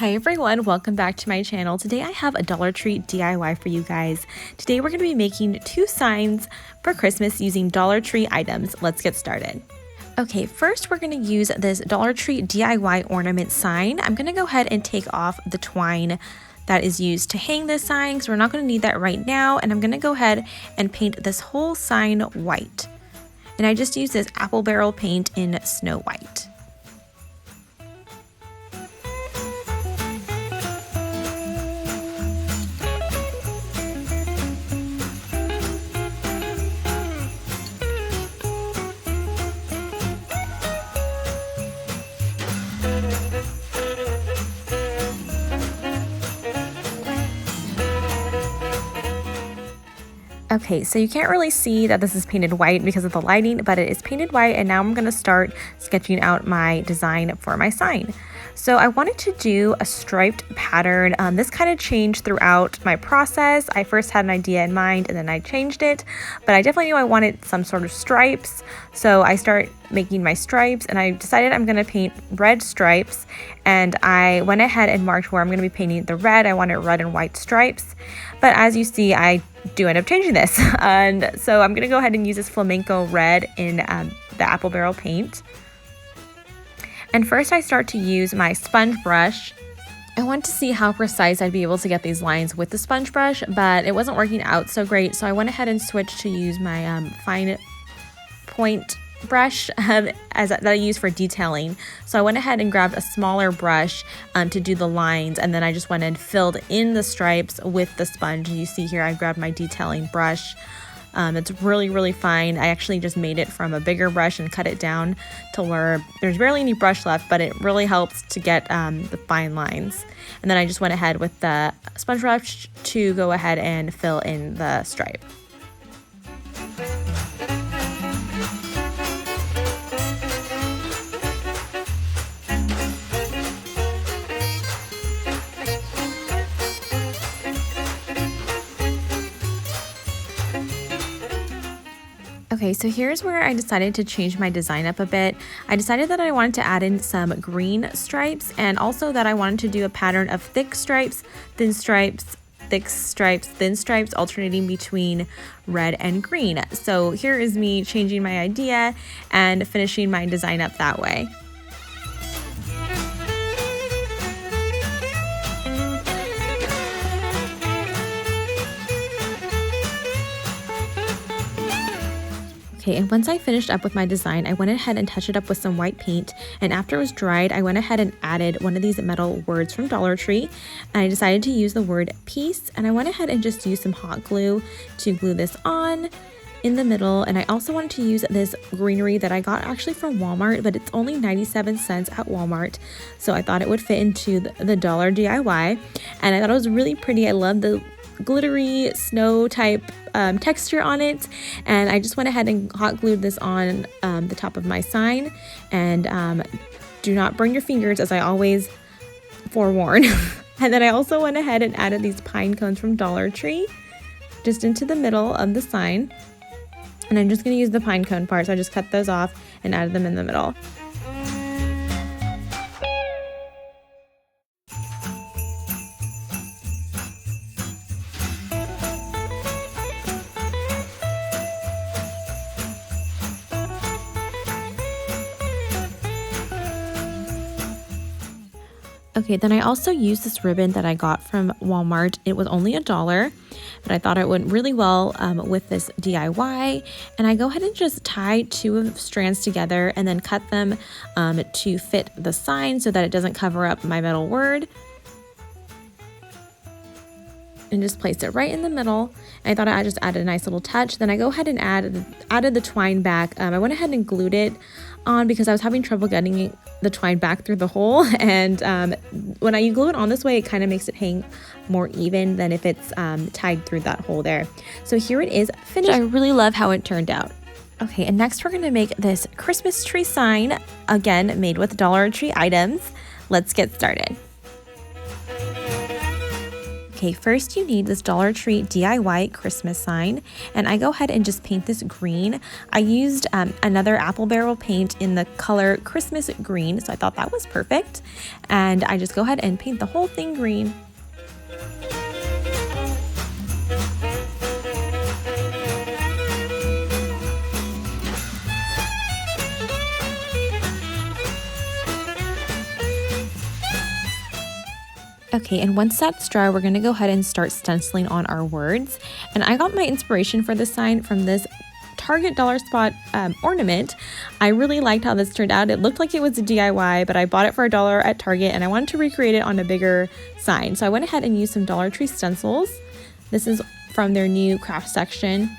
Hi everyone, welcome back to my channel. Today I have a Dollar Tree DIY for you guys. Today we're going to be making 2 signs for Christmas using Dollar Tree items. Let's get started. Okay, first we're going to use this Dollar Tree DIY ornament sign. I'm going to go ahead and take off the twine that is used to hang this sign because we're not going to need that right now, and I'm going to go ahead and paint this whole sign white. And I just use this apple barrel paint in Snow White. Okay, so you can't really see that this is painted white because of the lighting, but it is painted white, and now I'm going to start sketching out my design for my sign. So I wanted to do a striped pattern. This kind of changed throughout my process. I first had an idea in mind and then I changed it, but I definitely knew I wanted some sort of stripes. So I start making my stripes, and I decided I'm going to paint red stripes, and I went ahead and marked where I'm going to be painting the red. I wanted red and white stripes, but as you see, I do end up changing this. And so I'm going to go ahead and use this flamenco red in the apple barrel paint. And first I start to use my sponge brush. I want to see how precise I'd be able to get these lines with the sponge brush, but it wasn't working out so great, so I went ahead and switched to use my fine point brush that I use for detailing. So I went ahead and grabbed a smaller brush to do the lines, and then I just went and filled in the stripes with the sponge. You see here I grabbed my detailing brush. It's really fine. I actually just made it from a bigger brush and cut it down to where there's barely any brush left, but it really helps to get the fine lines. And then I just went ahead with the sponge brush to go ahead and fill in the stripe. Okay, so here's where I decided to change my design up a bit. I decided that I wanted to add in some green stripes, and also that I wanted to do a pattern of thick stripes, thin stripes, thick stripes, thin stripes, alternating between red and green. So here is me changing my idea and finishing my design up that way. Okay, and once I finished up with my design, I went ahead and touched it up with some white paint, and after it was dried, I went ahead and added one of these metal words from Dollar Tree, and I decided to use the word peace, and I went ahead and just used some hot glue to glue this on in the middle. And I also wanted to use this greenery that I got actually from Walmart, but it's only 97 cents at Walmart, so I thought it would fit into the dollar DIY, and I thought it was really pretty. I love the glittery snow type texture on it, and I just went ahead and hot glued this on the top of my sign. And do not burn your fingers, as I always forewarn. And then I also went ahead and added these pine cones from Dollar Tree just into the middle of the sign, and I'm just going to use the pine cone part, so I just cut those off and added them in the middle. Okay, then I also used this ribbon that I got from Walmart. It was only $1, but I thought it went really well with this DIY. And I go ahead and just tie 2 strands together and then cut them to fit the sign so that it doesn't cover up my metal word. And just place it right in the middle. And I thought I just added a nice little touch. Then I go ahead and added the twine back. I went ahead and glued it on because I was having trouble getting the twine back through the hole, and when you glue it on this way, it kind of makes it hang more even than if it's tied through that hole there. So here it is finished. I really love how it turned out. Okay, and next we're going to make this Christmas tree sign, again made with Dollar Tree items. Let's get started. Okay, first you need this Dollar Tree DIY Christmas sign, and I go ahead and just paint this green. I used another apple barrel paint in the color Christmas green, so I thought that was perfect. And I just go ahead and paint the whole thing green. Okay, and once that's dry, we're gonna go ahead and start stenciling on our words. And I got my inspiration for this sign from this Target Dollar Spot ornament. I really liked how this turned out. It looked like it was a DIY, but I bought it for $1 at Target and I wanted to recreate it on a bigger sign. So I went ahead and used some Dollar Tree stencils. This is from their new craft section.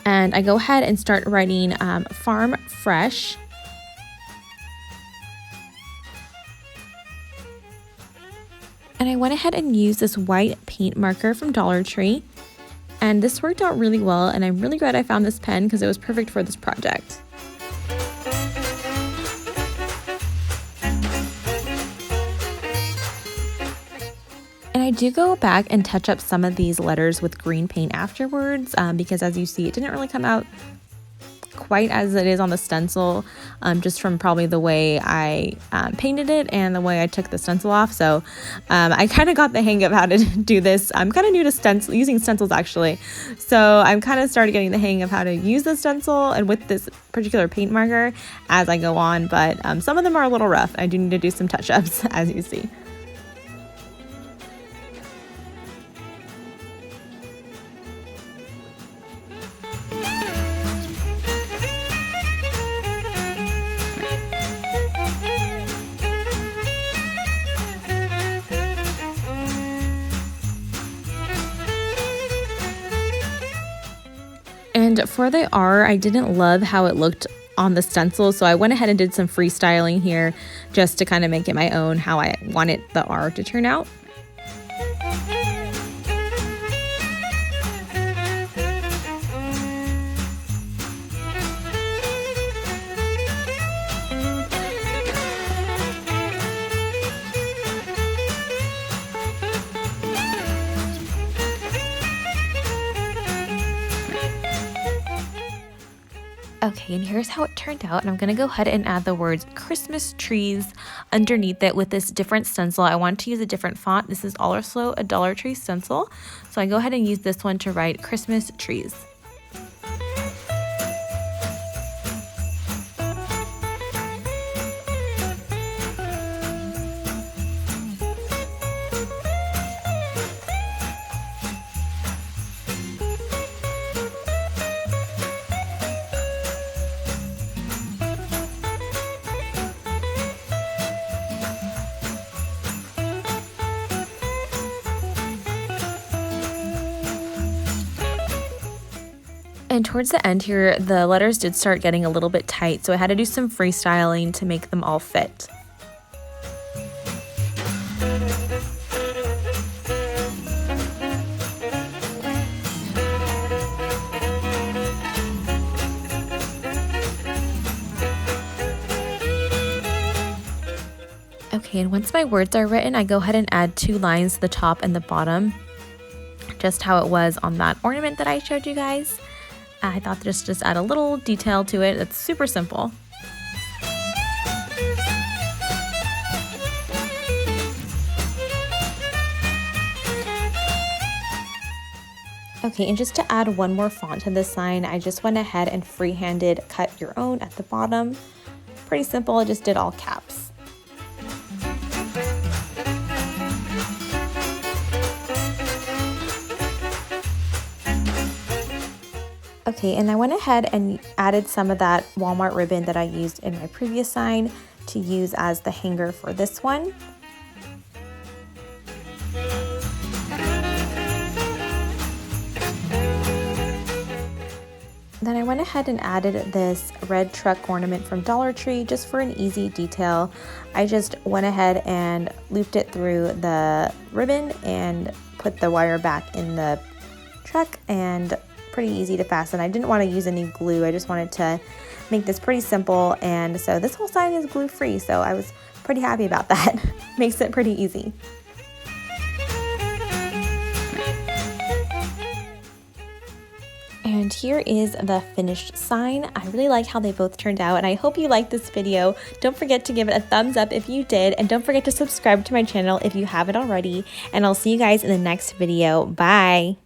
And I go ahead and start writing Farm Fresh. And I went ahead and used this white paint marker from Dollar Tree. And this worked out really well, and I'm really glad I found this pen because it was perfect for this project. And I do go back and touch up some of these letters with green paint afterwards because as you see, it didn't really come out quite as it is on the stencil, just from probably the way I painted it and the way I took the stencil off. So I kind of got the hang of how to do this. I'm kind of new to using stencils actually. So I'm kind of started getting the hang of how to use the stencil and with this particular paint marker as I go on. But some of them are a little rough. I do need to do some touch-ups as you see. And for the R, I didn't love how it looked on the stencil, so I went ahead and did some freestyling here just to kind of make it my own, how I wanted the R to turn out. Okay, and here's how it turned out, and I'm gonna go ahead and add the words Christmas trees underneath it with this different stencil. I want to use a different font. This is also a Dollar Tree stencil, so I go ahead and use this one to write Christmas trees. And towards the end here, the letters did start getting a little bit tight, so I had to do some freestyling to make them all fit. Okay, and once my words are written, I go ahead and add 2 lines to the top and the bottom, just how it was on that ornament that I showed you guys. I thought just add a little detail to it. It's super simple. Okay, and just to add one more font to this sign, I just went ahead and free-handed cut your own at the bottom. Pretty simple, I just did all caps. Okay, and I went ahead and added some of that Walmart ribbon that I used in my previous sign to use as the hanger for this one. Then I went ahead and added this red truck ornament from Dollar Tree just for an easy detail. I just went ahead and looped it through the ribbon and put the wire back in the truck, and pretty easy to fasten. I didn't want to use any glue. I just wanted to make this pretty simple, and so this whole sign is glue free, so I was pretty happy about that. Makes it pretty easy. And here is the finished sign. I really like how they both turned out, and I hope you liked this video. Don't forget to give it a thumbs up if you did, and don't forget to subscribe to my channel if you haven't already, and I'll see you guys in the next video. Bye!